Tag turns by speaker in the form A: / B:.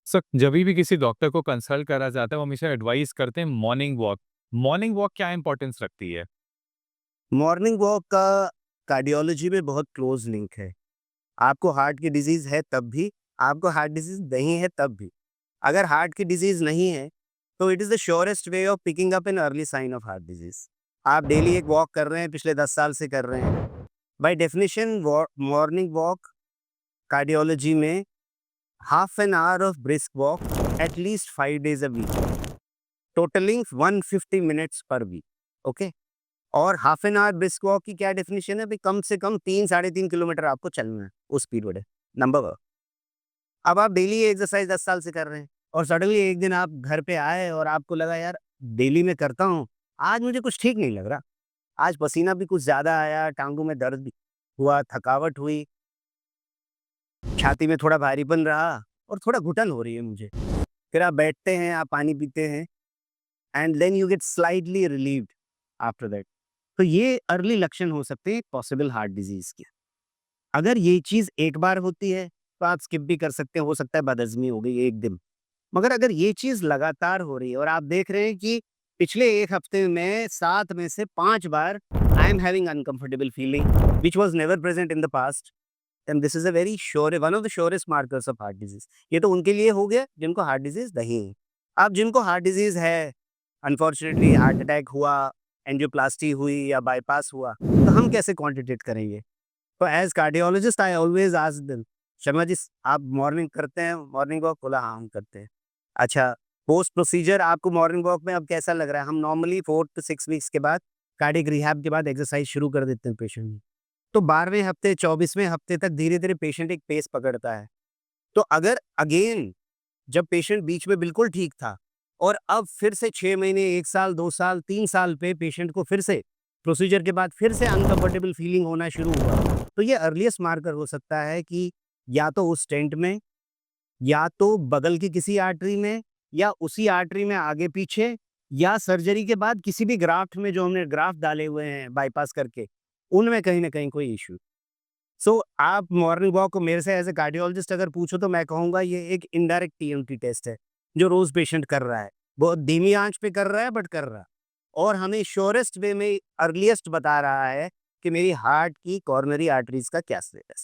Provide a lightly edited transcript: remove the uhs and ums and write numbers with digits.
A: Sir जभी भी किसी डॉक्टर को कंसल्ट करा जाता है, वो हमेशा एडवाइस करते हैं मॉर्निंग वॉक। मॉर्निंग वॉक क्या इंपॉर्टेंस रखती है?
B: मॉर्निंग वॉक का कार्डियोलॉजी में बहुत क्लोज लिंक है। आपको हार्ट की डिजीज़ है तब भी, आपको हार्ट डिजीज़ नहीं है तब भी। अगर हार्ट की डिजीज़ नहीं है, तो it is the surest way of picking up an early sign of heart disease. आप डेली एक वॉक कर रहे हैं, पिछले 10 साल से कर रहे हैं। By definition morning walk cardiology में half an hour of brisk walk at least 5 days a week, totalling 150 minutes per week, okay? और half an hour brisk walk की क्या डेफिनिशन है? भई कम से कम 3 साढ़े 3 किलोमीटर आपको चलना है, उस पीरियड है, नंबर 1। अब आप डेली ये एक्सरसाइज़ 10 साल से कर रहे हैं और सडनली एक दिन आप घर पे आए और आपको लगा यार डेली मैं करता हूँ, आज मुझे कुछ ठीक नहीं लग रहा। आज पसीना भी कुछ ज़्यादा आया, टाँगों में दर्द भी हुआ, थकावट हुई, छाती में थोड़ा भारीपन रहा और थोड़ा घुटन हो रही है मुझे। फिर आप बैठते हैं, आप पानी पीते हैं and then you get slightly relieved after that. तो ये अर्ली लक्षण हो सकते हैं पॉसिबल हार्ट डिजीज़ के। अगर ये चीज़ एक बार होती है, तो आप स्किप भी कर सकते हैं, हो सकता है बदहज़मी हो गई एक दिन। मगर अगर ये चीज़ लगातार हो रही है और आप देख रहे हैं कि पिछले 1 हफ्ते में 7 में से 5 बार I am having uncomfortable feeling which was never present in the past, then this is a very sure one of the surest markers of heart disease. ये तो उनके लिए हो गया जिनको हार्ट डिजीज़ नहीं है। अब जिनको हार्ट डिजीज़ है, अनफॉर्च्युनेटली हार्ट अटैक हुआ, एंजियोप्लास्टी हुई या बायपास हुआ, तो हम कैसे क्वांटिटेट करेंगे? तो as cardiologist I always ask them, Sharma ji आप मॉर्निंग करते हैं मॉर्निंग वॉक? बोला हाँ, हम करते हैं। अच्छा, पोस्ट प्रोसीजर आपको मॉर्निंग वॉक में अब कैसा लग रहा है? हम नॉर्मली 4 टू 6 वीक्स के बाद कार्डियक रिहैब के बाद एक्सरसाइज शुरू कर देते हैं पेशेंट में। तो 12वें हफ्ते, 24वें हफ्ते तक धीरे-धीरे पेशेंट एक पेस पकड़ता है। तो अगर अगेन जब पेशेंट बीच में बिल्कुल ठीक था और अब फिर से 6 महीने, 1 साल, 2 साल, 3 साल पे पेशेंट को फिर से प्रोसीजर के बाद फिर से अनकंफर्टेबल फीलिंग होना शुरू हुआ, तो ये अर्लीस्ट मार्कर हो सकता है कि या तो उस स्टेंट में, या तो बगल की किसी आर्टरी में, या उसी आर्टरी में आगे-पीछे, या सर्जरी के बाद किसी भी ग्राफ्ट में जो हमने ग्राफ्ट डाले हुए हैं बायपास करके, उनमें कहीं न कहीं कोई इश्यू। सो आप मॉर्निंग वॉक को मेरे से एज़ अ कार्डियोलॉजिस्ट अगर पूछो तो मैं कहूँगा ये एक इनडायरेक्ट टीएमटी टेस्ट है, जो रोज़ पेशेंट कर रहा है। बहुत धीमी आँच पे कर रहा है बट कर रहा है। और हमें श्योरेस्ट वे में अर्लीस्ट बता रहा है कि मेरी हार्ट की कोरोनरी आर्टरीज़ का क्या स्टेटस है।